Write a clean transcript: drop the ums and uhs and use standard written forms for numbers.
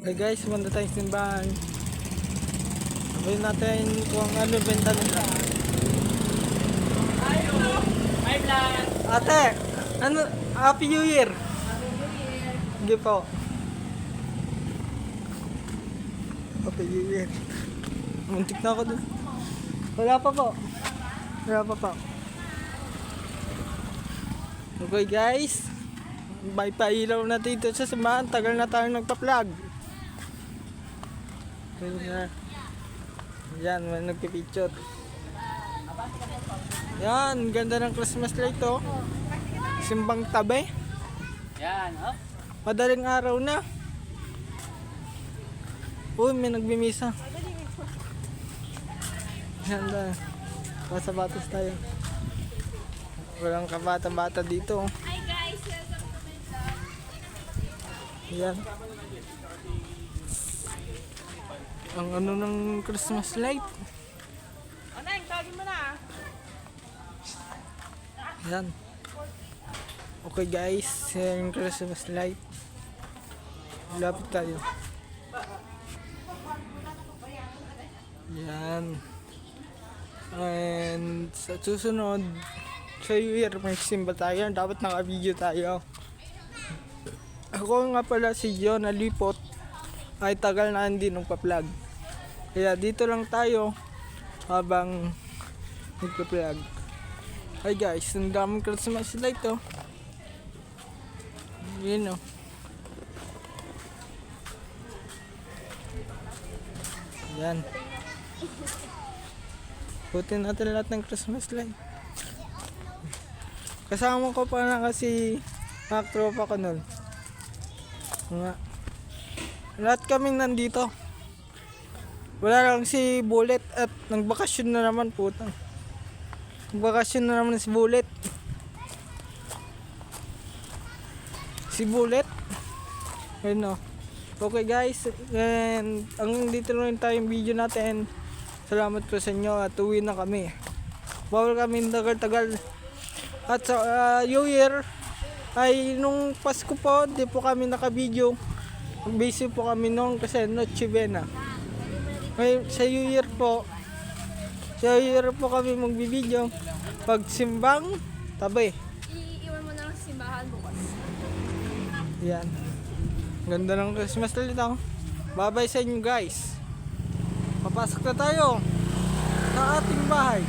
Okay guys, punta tayong simbahan. Sabihin natin kung ano benta nila. Hi vlog! Ate, ano? Happy New Year! Sige po. Happy New Year. Muntik na ako dun. Wala pa po. Wala pa po. Okay guys. May pailaw na dito sa simbahan. Tagal na tayong nagpa-vlog. Yan, may nagpipicture. Yan, ganda ng Christmas light to. Simbang tabi. Yan, oh. Madaling araw na. Uy, may nagbimisa. Yan na. Basa-batas tayo. Walang kabata-bata dito. Hi guys, welcome to my vlog. Yan. Ang ano ng Christmas light. Aneng, tawagin mo na. Yan. Okay guys, yung Christmas light. Lapit tayo. Yan. And sa susunod, sa New Year, may simba tayo. Dapat naka-video tayo. Ako nga pala si John Alipot. Ay tagal na hindi nung pa-vlog. Kaya dito lang tayo habang nagpa-vlog. Hi guys, ang daming Christmas light oh. Yun oh. Yan. Putin natin lahat ng Christmas light. Kasama ko pa na kasi mga tropa ko nun. Nga. Lahat kaming nandito. Wala lang si Bullet at nagbakasyon na naman putang. Nagbakasyon na naman si Bullet. Si Bullet. Ayun o. Okay guys, and hanggang dito lang tayong video natin. Salamat po sa inyo at uwi na kami. Bawal kami tagal-tagal. At sa New Year ay nung Pasko po, di po kami naka-video. Busy po kami noon kasi Noche Buena. Ngayon sa New Year po, kami magbibideo pag simbang tabi. Iiwan mo na lang sa simbahan bukas. Yan. Ganda ng Christmas light oh. Bye-bye sa inyo guys. Papasok na tayo sa ating bahay.